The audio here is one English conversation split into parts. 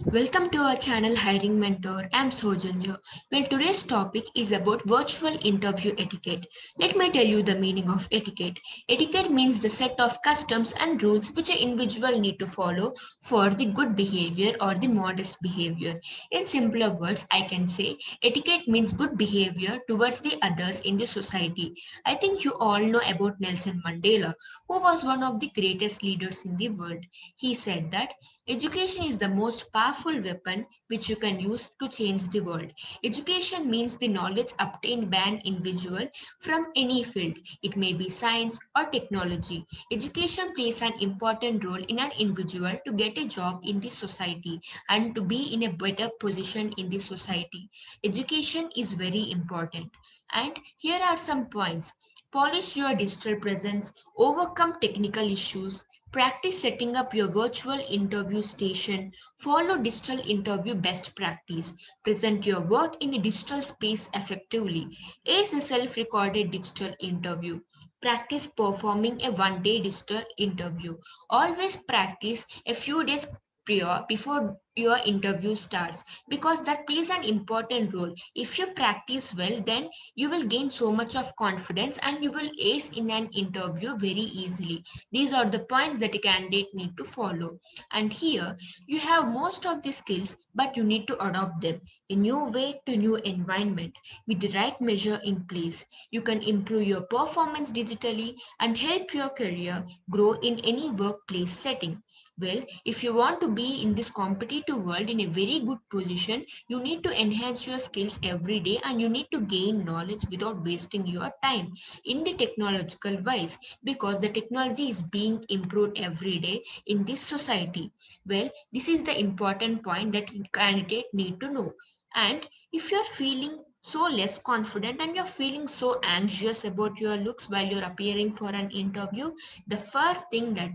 Welcome to our channel Hiring Mentor. I'm Sojanya. Well, today's topic is about virtual interview etiquette. Let me tell you the meaning of etiquette. Etiquette means the set of customs and rules which an individual need to follow for the good behavior or the modest behavior. In simpler words, I can say etiquette means good behavior towards the others in the society. I think you all know about Nelson Mandela, who was one of the greatest leaders in the world. He said that education is the most powerful weapon which you can use to change the world. Education means the knowledge obtained by an individual from any field. It may be science or technology. Education plays an important role in an individual to get a job in the society and to be in a better position in the society. Education is very important. And here are some points. Polish your digital presence, overcome technical issues, practice setting up your virtual interview station, follow digital interview best practice, present your work in a digital space effectively, ace a self-recorded digital interview. Practice performing a one-day digital interview. Always practice a few days prior before your interview starts because that plays an important role. If you practice well, then you will gain so much of confidence and you will ace in an interview very easily. These are the points that a candidate need to follow. And here you have most of the skills, but you need to adopt them. A new way to new environment with the right measure in place. You can improve your performance digitally and help your career grow in any workplace setting. Well, if you want to be in this competitive world in a very good position, you need to enhance your skills every day and you need to gain knowledge without wasting your time in the technological wise because the technology is being improved every day in this society. Well, this is the important point that candidate need to know. And if you're feeling so less confident and you're feeling so anxious about your looks while you're appearing for an interview, the first thing that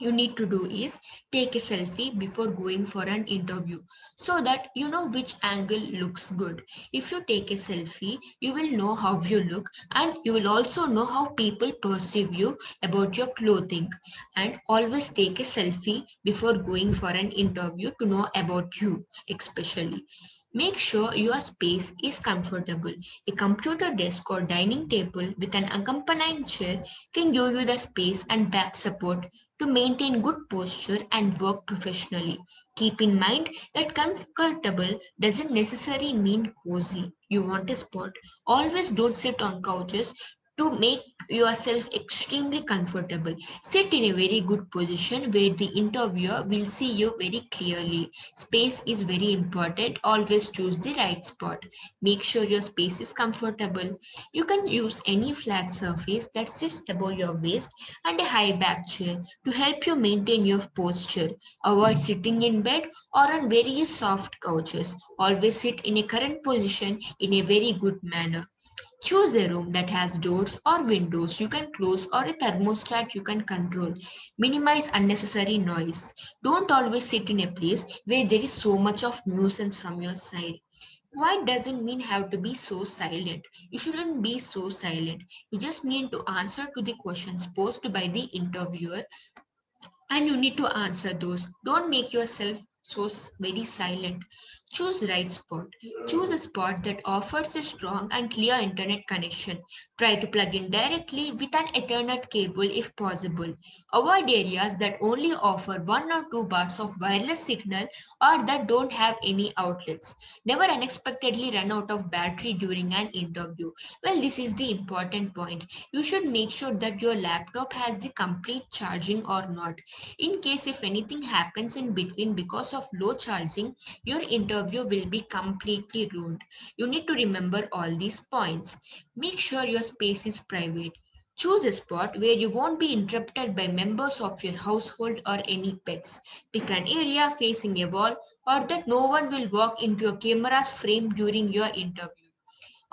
you need to do is take a selfie before going for an interview so that you know which angle looks good. If you take a selfie, you will know how you look and you will also know how people perceive you about your clothing. And always take a selfie before going for an interview to know about you, especially. Make sure your space is comfortable. A computer desk or dining table with an accompanying chair can give you the space and back support to maintain good posture and work professionally. Keep in mind that comfortable doesn't necessarily mean cozy. You want a spot. Always don't sit on couches to make yourself extremely comfortable. Sit in a very good position where the interviewer will see you very clearly. Space is very important. Always choose the right spot. Make sure your space is comfortable. You can use any flat surface that sits above your waist and a high back chair to help you maintain your posture. Avoid sitting in bed or on very soft couches. Always sit in a current position in a very good manner. Choose a room that has doors or windows you can close or a thermostat you can control. Minimize unnecessary noise. Don't always sit in a place where there is so much of nuisance from your side. Quiet doesn't mean have to be so silent. You shouldn't be so silent. You just need to answer to the questions posed by the interviewer and you need to answer those. Don't make yourself so very silent. Choose right spot. Choose a spot that offers a strong and clear internet connection. Try to plug in directly with an Ethernet cable if possible. Avoid areas that only offer one or two bars of wireless signal or that don't have any outlets. Never unexpectedly run out of battery during an interview. Well, this is the important point. You should make sure that your laptop has the complete charging or not. In case if anything happens in between because of low charging, your interview will be completely ruined. You need to remember all these points. Make sure your space is private. Choose a spot where you won't be interrupted by members of your household or any pets. Pick an area facing a wall or that no one will walk into your camera's frame during your interview.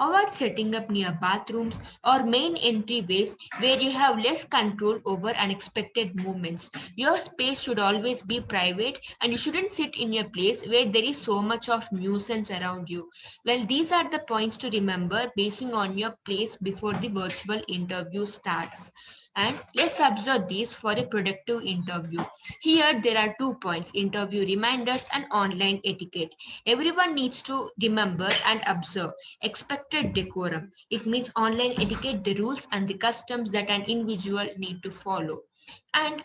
Avoid setting up near bathrooms or main entryways where you have less control over unexpected movements. Your space should always be private and you shouldn't sit in a place where there is so much of nuisance around you. Well, these are the points to remember basing on your place before the virtual interview starts. And let's observe these for a productive interview. Here there are 2 points: interview reminders and online etiquette. Everyone needs to remember and observe expected decorum. It means online etiquette, the rules and the customs that an individual need to follow. And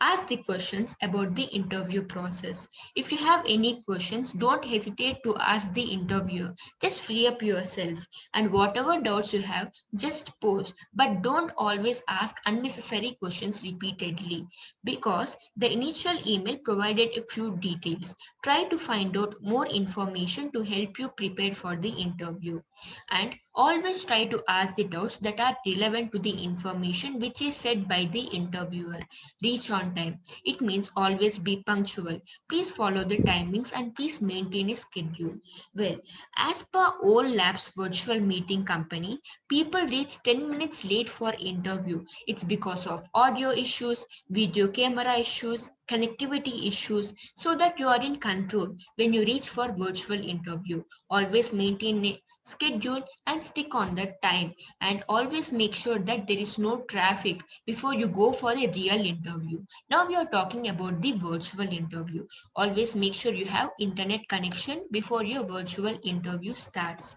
ask the questions about the interview process. If you have any questions, don't hesitate to ask the interviewer. Just free up yourself, and whatever doubts you have, just pose. But don't always ask unnecessary questions repeatedly, because the initial email provided a few details. Try to find out more information to help you prepare for the interview. And always try to ask the doubts that are relevant to the information which is said by the interviewer. Reach on time. It means always be punctual. Please follow the timings and please maintain a schedule. Well, as per Old Labs virtual meeting company, people reach 10 minutes late for interview. It's because of audio issues, video camera issues, connectivity issues, so that you are in control when you reach for virtual interview. Always maintain a schedule and stick on that time, and always make sure that there is no traffic before you go for a real interview. Now we are talking about the virtual interview. Always make sure you have internet connection before your virtual interview starts.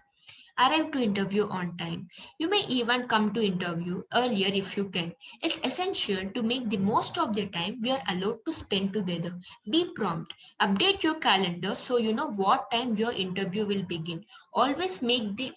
Arrive to interview on time. You may even come to interview earlier if you can. It's essential to make the most of the time we are allowed to spend together. Be prompt. Update your calendar so you know what time your interview will begin. Always make the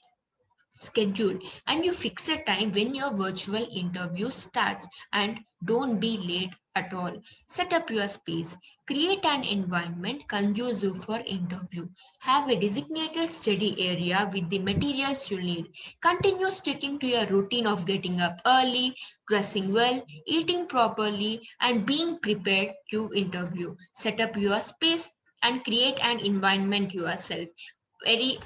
schedule and you fix a time when your virtual interview starts, and don't be late at all. Set up your space. Create an environment conducive for interview. Have a designated study area with the materials you need. Continue sticking to your routine of getting up early, dressing well, eating properly, and being prepared to interview. Set up your space and create an environment yourself. Very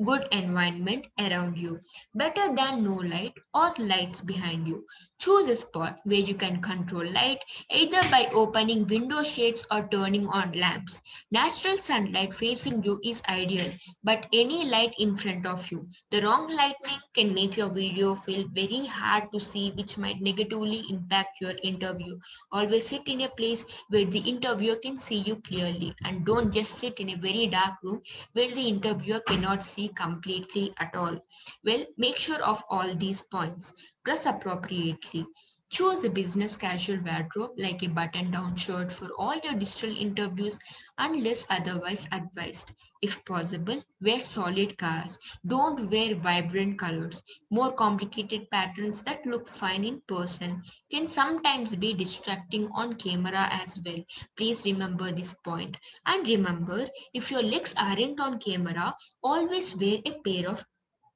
good environment around you. Better than no light or lights behind you. Choose a spot where you can control light, either by opening window shades or turning on lamps. Natural sunlight facing you is ideal, but any light in front of you. The wrong lighting can make your video feel very hard to see, which might negatively impact your interview. Always sit in a place where the interviewer can see you clearly, and don't just sit in a very dark room where the interviewer cannot see completely at all. Well, make sure of all these points. Dress appropriately. Choose a business casual wardrobe like a button down shirt for all your digital interviews unless otherwise advised. If possible, wear solid colors. Don't wear vibrant colors. More complicated patterns that look fine in person can sometimes be distracting on camera as well. Please remember this point. And remember, if your legs aren't on camera, always wear a pair of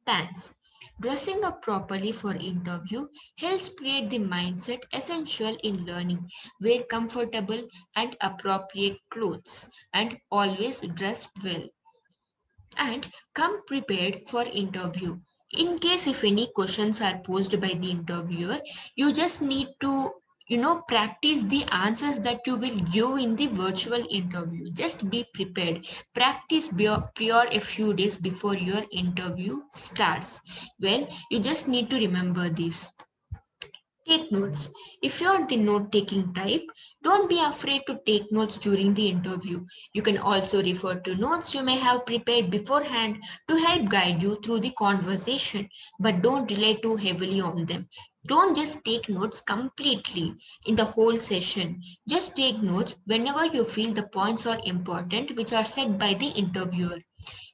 pants. Dressing up properly for interview helps create the mindset essential in learning. Wear comfortable and appropriate clothes and always dress well, and come prepared for interview. In case if any questions are posed by the interviewer, you just need to practice the answers that you will give in the virtual interview. Just be prepared. Practice prior a few days before your interview starts. Well, you just need to remember this. Take notes. If you're the note taking type, don't be afraid to take notes during the interview. You can also refer to notes you may have prepared beforehand to help guide you through the conversation, but don't rely too heavily on them. Don't just take notes completely in the whole session. Just take notes whenever you feel the points are important which are said by the interviewer.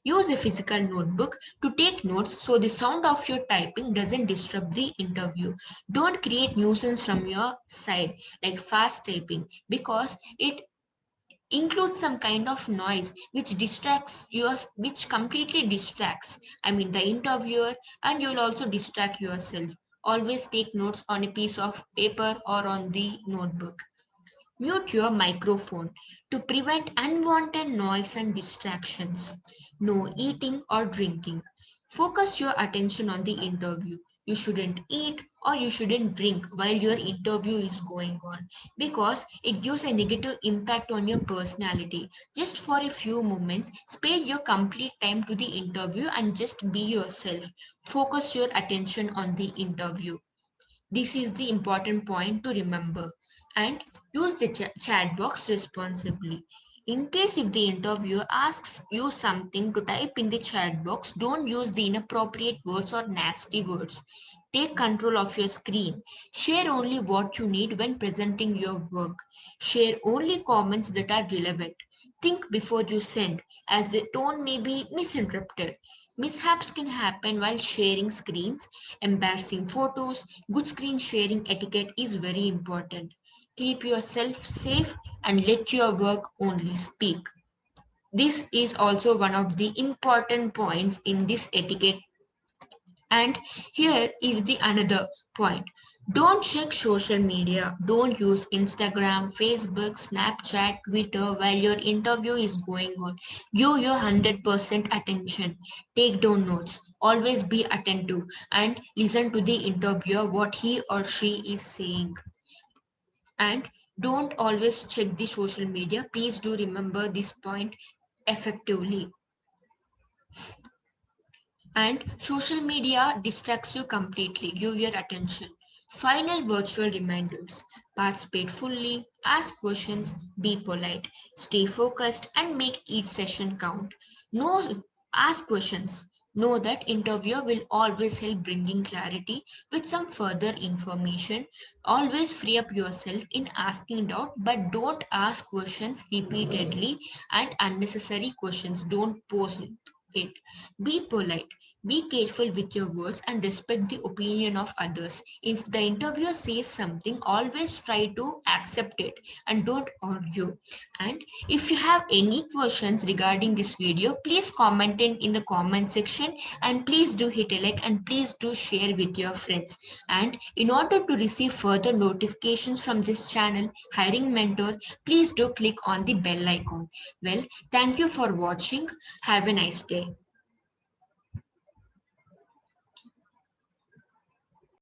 Use a physical notebook to take notes so the sound of your typing doesn't disrupt the interview. Don't create nuisance from your side like fast typing, because it includes some kind of noise which completely distracts, I mean, the interviewer, and you'll also distract yourself. Always take notes on a piece of paper or on the notebook. Mute your microphone to prevent unwanted noise and distractions. No eating or drinking. Focus your attention on the interview. You shouldn't eat or you shouldn't drink while your interview is going on, because it gives a negative impact on your personality. Just for a few moments, spare your complete time to the interview and just be yourself. Focus your attention on the interview. This is the important point to remember. And use the chat box responsibly. In case if the interviewer asks you something to type in the chat box, don't use the inappropriate words or nasty words. Take control of your screen. Share only what you need when presenting your work. Share only comments that are relevant. Think before you send, as the tone may be misinterpreted. Mishaps can happen while sharing screens, embarrassing photos. Good screen sharing etiquette is very important. Keep yourself safe and let your work only speak. This is also one of the important points in this etiquette. And here is the another point. Don't check social media. Don't use Instagram, Facebook, Snapchat, Twitter while your interview is going on. Give your 100% attention. Take down notes. Always be attentive and listen to the interviewer what he or she is saying. And don't always check the social media. Please do remember this point effectively. And social media distracts you completely. Give your attention. Final virtual reminders. Participate fully, ask questions, be polite, stay focused, and make each session count. No, ask questions. Know that interviewer will always help bringing clarity with some further information. Always free up yourself in asking doubt, but don't ask questions repeatedly and unnecessary questions. Don't pose it. Be polite. Be careful with your words and respect the opinion of others. If the interviewer says something, always try to accept it and don't argue. And if you have any questions regarding this video, please comment in the comment section, and please do hit a like and please do share with your friends. And in order to receive further notifications from this channel, Hiring Mentor, please do click on the bell icon. Well, thank you for watching. Have a nice day.